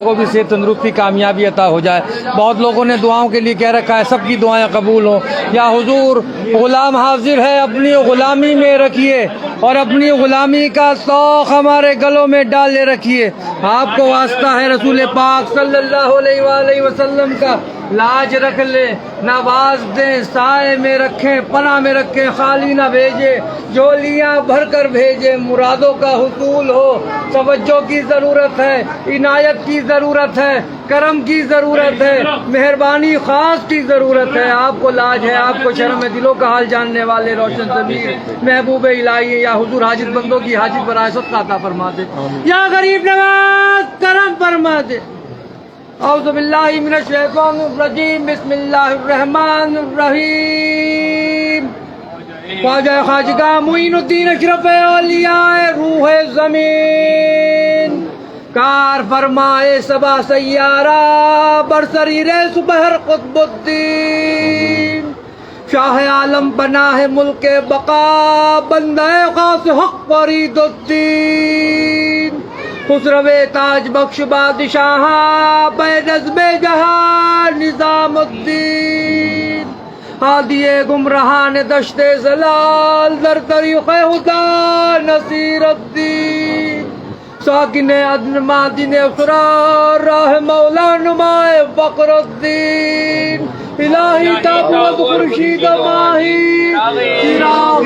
کو بھی صحت تندرستی کامیابی عطا ہو جائے۔ بہت لوگوں نے دعاؤں کے لیے کہہ رکھا ہے، سب کی دعائیں قبول ہوں۔ یا حضور غلام حاضر ہے، اپنی غلامی میں رکھیے اور اپنی غلامی کا شوق ہمارے گلوں میں ڈالے رکھیے۔ آپ کو واسطہ ہے رسول پاک صلی اللہ علیہ وآلہ وسلم کا، لاج رکھ لیں، نواز دیں، سائے میں رکھیں، پناہ میں رکھیں، خالی نہ بھیجے، جھولیاں بھر کر بھیجے، مرادوں کا حصول ہو۔ توجہ کی ضرورت ہے، عنایت کی ضرورت ہے، کرم کی ضرورت ہے، مہربانی خاص کی ضرورت ہے۔ آپ کو لاج ہے، آپ کو شرم ہے، دلوں کا حال جاننے والے روشن ضمیر محبوب الہی، یا حضور حاجت بندوں کی حاجت برائے صدقہ عطا فرما دے، یا غریب نواز کرم فرما دے۔ اعوذ باللہ من الشیطان الرجیم، بسم اللہ الرحمن الرحیم۔ خواجہ خواجگاہ معین الدین اشرف اولیاء روح زمین، کار فرمائے سبا سیارہ برسریر سبحر قطب الدین، شاہ عالم پناہ ملک بقا بندہ خاص حق فرید الدین، خسرو تاج بخش بادشاہ بے نظم جہاں نظام الدین، ہادی گمراہان دشت زلال در طریق خدا نصیر الدین، ساکن عدن مادن اسرار راہ مولا نمائے فقر الدین، الہی تابوت خورشید ماہی چراغ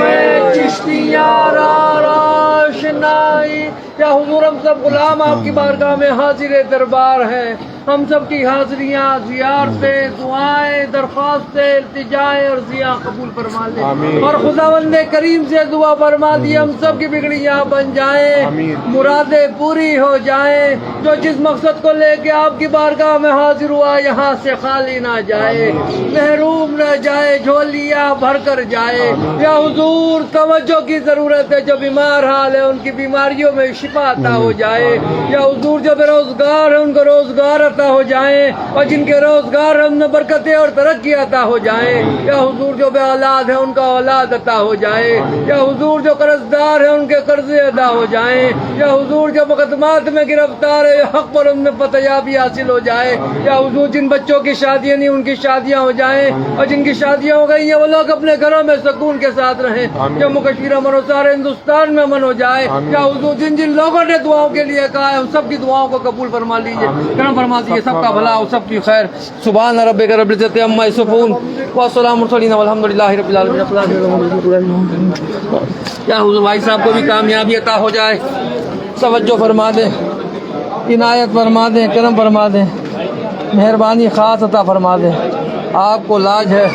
چشتیاں روشنائی۔ یا حضور ہم سب غلام آپ کی بارگاہ میں حاضر دربار ہیں، ہم سب کی حاضریاں، زیارتیں، دعائیں، درخواستیں، التجائیں اور ضیاء قبول فرما لے، اور خداوند کریم سے دعا فرما دی ہم سب کی بگڑیاں بن جائیں، مرادیں پوری ہو جائیں، جو جس مقصد کو لے کے آپ کی بارگاہ میں حاضر ہوا یہاں سے خالی نہ جائے، محروم نہ جائے، جھولیاں بھر کر جائے۔ یا حضور توجہ کی ضرورت ہے، جو بیمار حال ہے ان کی بیماریوں میں شفا عطا ہو جائے۔ یا حضور جو بے روزگار ہے ان کو روزگار عطا ہو جائیں، اور جن کے روزگار ان میں برکتیں اور ترقی عطا ہو جائیں۔ یا حضور جو بے اولاد ہے ان کا اولاد عطا ہو جائے۔ یا حضور جو قرض دار ہے ان کے قرضے ادا ہو جائیں۔ یا حضور جو مقدمات میں گرفتار ہے حق پر ان میں فتحیابی حاصل ہو جائے۔ یا حضور جن بچوں کی شادیاں نہیں ان کی شادیاں ہو جائیں، اور جن کی شادیاں ہو گئی ہیں وہ لوگ اپنے گھروں میں سکون کے ساتھ رہیں، جموں کشمیر امن و سارے ہندوستان میں امن ہو جائے۔ یا حضور جن جن لوگوں نے دعاؤں کے لیے کہا ہے ان سب کی دعاؤں کو قبول فرما لیجیے، کرم فرما دیجیے، سب کا بھلا ہو، سب کی خیر۔ سبحان ربک رب العزت عما یصفون والسلام علی المرسلین والحمد للہ رب العالمین۔ یا حضور بھائی صاحب کو بھی کامیابی عطا ہو جائے، توجہ فرما دیں، عنایت فرما دیں، کرم فرما دیں، مہربانی خاص عطا فرما دیں۔ آپ کو لاج ہے،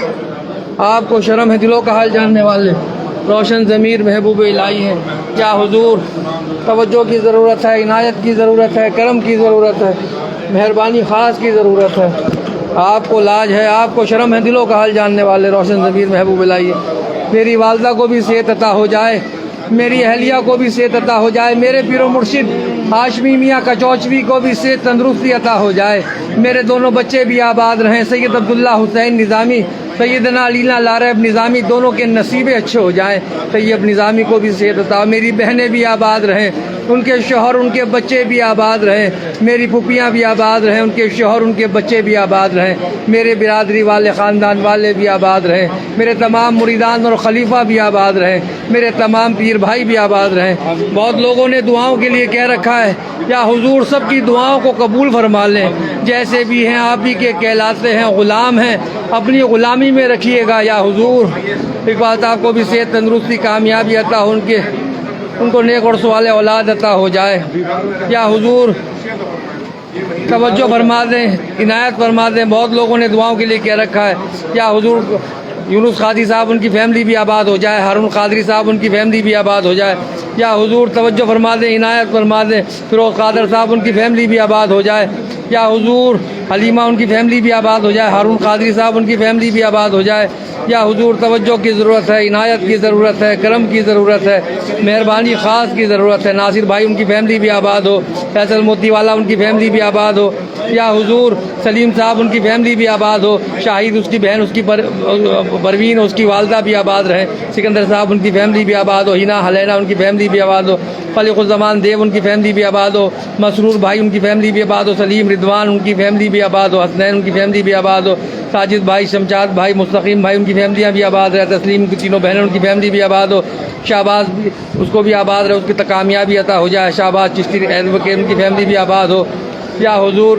آپ کو شرم ہے، دلوں کا حال جاننے والے روشن ضمیر محبوب الہی ہیں۔ یا حضور توجہ کی ضرورت ہے، عنایت کی ضرورت ہے، کرم کی ضرورت ہے، مہربانی خاص کی ضرورت ہے۔ آپ کو لاج ہے، آپ کو شرم ہے، دلوں کا حال جاننے والے روشن ضمیر محبوب الہی ہیں۔ میری والدہ کو بھی صحت عطا ہو جائے، میری اہلیہ کو بھی صحت عطا ہو جائے، میرے پیر و مرشد ہاشمی میاں کچوچوی کو بھی صحت تندرستی عطا ہو جائے، میرے دونوں بچے بھی آباد رہیں، سید عبداللہ حسین نظامی، سیدنا علینا لارب نظامی، دونوں کے نصیبیں اچھے ہو جائیں، طیب نظامی کو بھی صحت عطا ہو، میری بہنیں بھی آباد رہیں، ان کے شوہر ان کے بچے بھی آباد رہیں، میری پھوپھیاں بھی آباد رہیں، ان کے شوہر ان کے بچے بھی آباد رہیں، میرے برادری والے خاندان والے بھی آباد رہیں، میرے تمام مریدان اور خلیفہ بھی آباد رہیں، میرے تمام پیر بھائی بھی آباد رہیں۔ بہت لوگوں نے دعاؤں کے لیے کہہ رکھا ہے، یا حضور سب کی دعاؤں کو قبول فرما لیں، جیسے بھی ہیں آپ ہی کے کہلاتے ہیں، غلام ہیں، اپنی غلامی میں رکھیے گا۔ یا حضور ایک بات آپ کو بھی صحت تندرستی کامیابی عطا ہو، ان کو نیک اور صالح اولاد عطا ہو جائے۔ یا حضور توجہ فرما دیں، عنایت فرما دیں، بہت لوگوں نے دعاؤں کے لیے کہہ رکھا ہے۔ یا حضور یونس قادری صاحب ان کی فیملی بھی آباد ہو جائے، ہارون قادری صاحب ان کی فیملی بھی آباد ہو جائے۔ یا حضور توجہ فرما دیں، عنایت فرما دیں، فیروز قادر صاحب ان کی فیملی بھی آباد ہو جائے۔ یا حضور حلیمہ ان کی فیملی بھی آباد ہو جائے، ہارون قادری صاحب ان کی فیملی بھی آباد ہو جائے۔ یا حضور توجہ کی ضرورت ہے، عنایت کی ضرورت ہے، کرم کی ضرورت ہے، مہربانی خاص کی ضرورت ہے۔ ناصر بھائی ان کی فیملی بھی آباد ہو، فیصل موتی والا ان کی فیملی بھی آباد ہو، یا حضور سلیم صاحب ان کی فیملی بھی آباد ہو، شاہد اس کی بہن اس کی پروین اس کی والدہ بھی آباد رہیں، سکندر صاحب ان کی فیملی بھی آباد ہو، ہینا حلینا ان کی فیملی بھی آباد ہو، فلق الزمان دیو ان کی فیملی بھی آباد ہو، مسرور بھائی ان کی فیملی بھی آباد ہو، سلیم رضوان ان کی فیملی بھی آباد ہو، حسنین ان کی فیملی بھی آباد ہو، ساجد بھائی شمشاد بھائی مستقیم بھائی ان کی فیملیاں بھی آباد رہے، تسلیم کی تینوں بہنیں ان کی فیملی بھی آباد ہو، شہباز بھی اس کو بھی آباد رہے، اس کی کامیابی عطا ہو جائے، شہباز چشتی ایڈوکیٹ ان کی فیملی بھی آباد ہو، یا حضور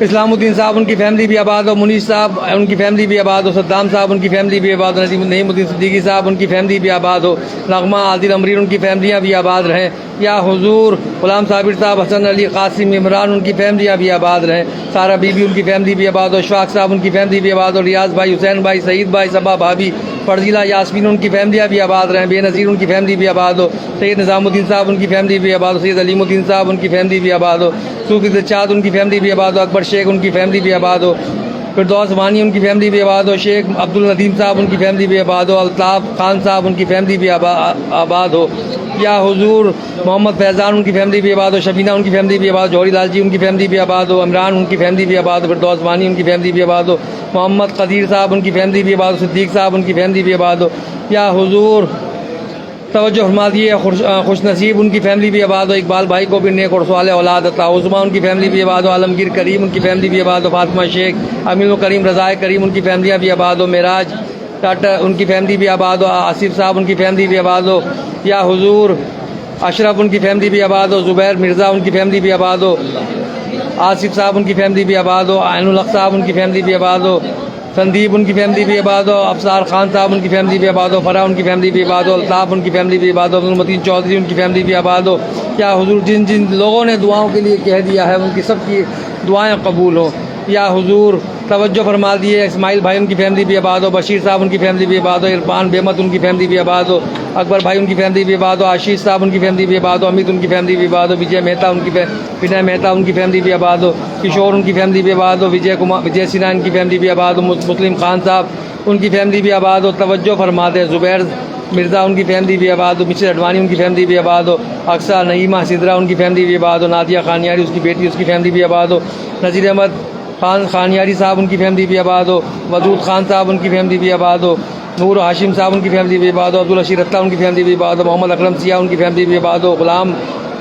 اسلام الدین صاحب ان کی فیملی بھی آباد ہو، منیش صاحب ان کی فیملی بھی آباد ہو، صدام صاحب ان کی فیملی بھی آباد ہو، نعیم الدین صدیقی صاحب ان کی فیملی بھی آباد ہو، نغمہ عادل امرین ان کی فیملیاں بھی آباد رہیں، یا حضور غلام صابر صاحب حسن علی قاسم عمران ان کی فیملیاں بھی آباد رہیں، سارا بی بی ان کی فیملی بھی آباد ہو، اشفاق صاحب ان کی فیملی بھی آباد ہو، ریاض بھائی حسین بھائی سعید بھائی صبا بھابھی فرضیلہ یاسمین ان کی فیملیاں بھی آباد رہیں، بے نظیر ان کی فیملی بھی آباد ہو، سید نظام الدین صاحب ان کی فیملی بھی آباد ہو، سید علیم الدین صاحب ان کی فیملی بھی آباد ہو، صوفی دلشاد ان کی فیملی بھی آباد ہو، اکبر شیخ ان کی فیملی بھی آباد ہو، فردوس وانی ان کی فیملی بھی آباد ہو، شیخ عبد الندیم صاحب ان کی فیملی بھی آباد ہو، الطاف خان صاحب ان کی فیملی بھی آباد ہو، یا حضور محمد فیضان ان کی فیملی بھی آباد ہو، شبینہ ان کی فیملی بھی آباد ہو، جوہری لال جی ان کی فیملی بھی آباد ہو، عمران ان کی فیملی بھی آباد ہو، فردوس وانی ان کی فیملی بھی آباد ہو، محمد قدیر صاحب ان کی فیملی بھی آباد ہو، صدیق صاحب ان کی فیملی بھی آباد ہو، یا حضور توجہ فرما دیے خوش نصیب ان کی فیملی بھی آباد ہو، اقبال بھائی کو بھی نیک اور صالح اولاد عطا ہو، عثمان ان کی فیملی بھی آباد ہو، عالمگیر کریم ان کی فیملی بھی آباد ہو، فاطمہ شیخ امین الکریم رضا کریم ان کی فیملیاں بھی آباد ہو، معراج ٹاٹا ان کی فیملی بھی آباد ہو، آصف صاحب ان کی فیملی بھی آباد ہو، یا حضور اشرف ان کی فیملی بھی آباد ہو، زبیر مرزا ان کی فیملی بھی آباد ہو، آصف صاحب ان کی فیملی بھی آباد ہو، عین الحق صاحب ان کی فیملی بھی آباد ہو، سندیپ ان کی فیملی بھی آباد ہو، افسار خان صاحب ان کی فیملی بھی آباد ہو، فرح ان کی فیملی بھی آباد ہو، الطاف ان کی فیملی بھی آباد ہو، عبدالمتین چودھری ان کی فیملی بھی آباد ہو، یا حضور جن جن لوگوں نے دعاؤں کے لیے کہہ دیا ہے ان کی سب کی دعائیں قبول ہوں، یا حضور توجہ فرما دیے اسماعیل بھائی ان کی فیملی بھی آباد ہو، بشیر صاحب ان کی فیملی بھی آباد ہو، عرفان بےمت ان کی فیملی بھی آباد ہو، اکبر بھائی ان کی فیملی بھی آباد ہو، آشیش صاحب ان کی فیملی بھی آباد ہو، امت ان کی فیملی بھی آباد ہو، وجے مہتا ان کی ونے مہتا ان کی فیملی بھی آباد ہو، کشور ان کی فیملی بھی آباد ہو، وجے سنہا ان کی فیملی بھی آباد ہو، مسلم خان صاحب ان کی فیملی بھی آباد ہو، توجہ فرما دے زبیر مرزا ان کی فیملی بھی آباد ہو، مشر اڈوانی ان کی فیملی بھی آباد ہو، اقصا نعیمہ سدرا ان کی فیملی بھی آباد ہو، نادیہ خانیاری اس کی بیٹی اس کی فیملی بھی آباد ہو، نذیر احمد خانیاری صاحب ان کی فیملی بھی آباد ہو، ودود خان صاحب ان کی فیملی بھی آباد ہو، نور ہاشم صاحب ان کی فیملی بھی آباد ہو، عبدالرشید رتہ ان کی فیملی بھی آباد ہو، محمد اکرم سیاہ ان کی فیملی بھی آباد ہو، غلام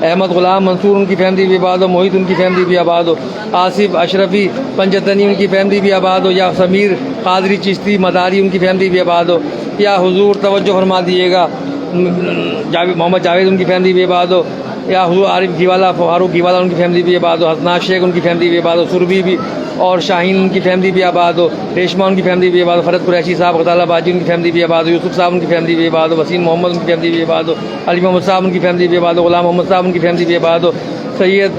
احمد غلام منصور ان کی فیملی بھی آباد ہو، محیط ان کی فیملی بھی آباد ہو، آصف اشرفی پنجتنی ان کی فیملی بھی آباد ہو، یا سمیر قادری چشتی مداری ان کی فیملی بھی آباد ہو، یا حضور توجہ فرما دیے گا محمد جاوید ان کی فیملی بھی آباد ہو، یا حضور عارف گیوالا فاروق گیوالا ان کی فیملی بھی آباد ہو، حسنات شیخ ان کی فیملی بھی آباد ہو، سربی بھی اور شاہین ان کی فیملی بھی آباد ہو، ریشمہ ان کی فیملی بھی آباد ہو، فرد قریشی صاحب غزالہ باجی ان کی فیملی بھی آباد ہو، یوسف صاحب ان کی فیملی بھی آباد ہو، وسیم محمد ان کی فیملی بھی آباد ہو، علی محمد صاحب ان کی فیملی بھی آباد ہو، غلام محمد صاحب ان کی فیملی بھی آباد ہو، سید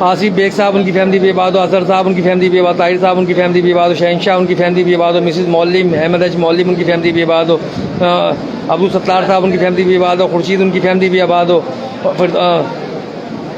آصف بیگ صاحب ان کی فیملی بھی آباد ہو، اظہر صاحب ان کی فیملی بھی آباد ہو، طاہر صاحب ان کی فیملی بھی آباد ہو، شہنشاہ ان کی فیملی بھی آباد ہو، مسز مولم احمد اچ مولم ان کی فیملی بھی آباد ہو، ابو ستار صاحب ان کی فیملی بھی آباد ہو، خورشید ان کی فیملی بھی آباد ہو،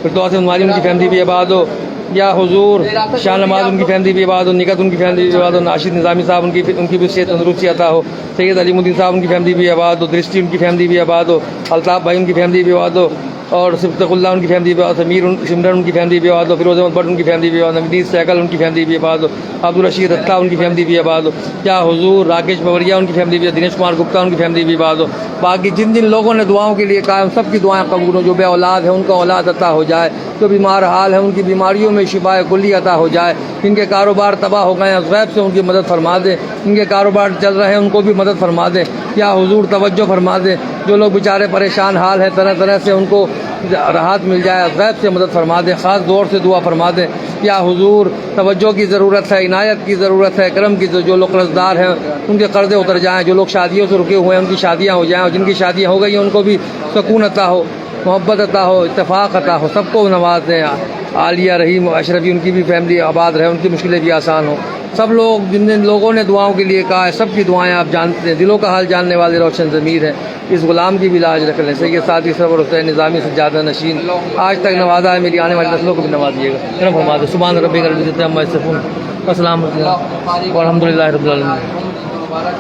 فردوس انواری ان کی فیملی بھی آباد ہو، یا حضور شاہ نماز ان کی فیملی بھی آباد ہو، نکت ان کی فیملی بھی آباد ہو، ناشد نظامی صاحب ان کی بھی صحت تندرستی عطا ہو، سید علیم الدین صاحب ان کی فیملی بھی آباد ہو، درستی ان کی فیملی بھی آباد ہو، الطاف بھائی ان کی فیملی بھی آباد ہو، اور صفتق اللہ ان کی فیملی بھی آباد ہو، سمرن ان کی فیملی بھی آباد ہو، فیروز احمد بٹ ان کی فیملی بھی آباد ہو، نوید سیکل ان کی فیملی بھی آباد ہو، عبدالرشید رتہ ان کی فیملی بھی آباد ہو، یا حضور راکیش پوریا ان کی فیملی بھی، دنیش کمار گپتا ان کی فیملی بھی آباد ہو، باقی جن جن لوگوں نے دعاؤں کے لیے کہا ہے سب کی دعائیں قبول ہوں، جو بے اولاد ہے ان کو اولاد عطا ہو جائے، جو بیمار حال ہے ان کی بیماریوں میں شفا کلی عطا ہو جائے، جن کے کاروبار تباہ ہو گئے ہیں غیب سے ان کی مدد فرما دے، ان کے کاروبار چل رہے ہیں ان کو بھی مدد فرما دے، یا حضور توجہ فرما دے، جو لوگ بیچارے پریشان حال ہیں طرح طرح سے ان کو راحت مل جائے، غیب سے مدد فرما دے، خاص دور سے دعا فرما دے، یا حضور توجہ کی ضرورت ہے، عنایت کی ضرورت ہے، کرم کی، جو لوگ قرض دار ہیں ان کے قرضے اتر جائیں، جو لوگ شادیوں سے رکے ہوئے ہیں ان کی شادیاں ہو جائیں، اور جن کی شادیاں ہو گئی ہیں ان کو بھی سکون عطا ہو، محبت عطا ہو، اتفاق عطا ہو، سب کو نواز دیں، عالیہ رحیم اشرفی ان کی بھی فیملی آباد رہے، ان کی مشکلیں بھی آسان ہوں، سب لوگ جن جن لوگوں نے دعاؤں کے لیے کہا ہے سب کی دعائیں آپ جانتے ہیں، دلوں کا حال جاننے والے روشن ضمیر ہیں، اس غلام کی بھی لاج رکھ لیں، سید سعدی سرور حسین نظامی سجادہ نشین آج تک نوازا ہے، میری آنے والی نسلوں کو بھی نوازیے گا، کرم فرما دے، سبحان ربک رب العزت عما یصفون، السلام علیکم والحمد للہ رب العالمین۔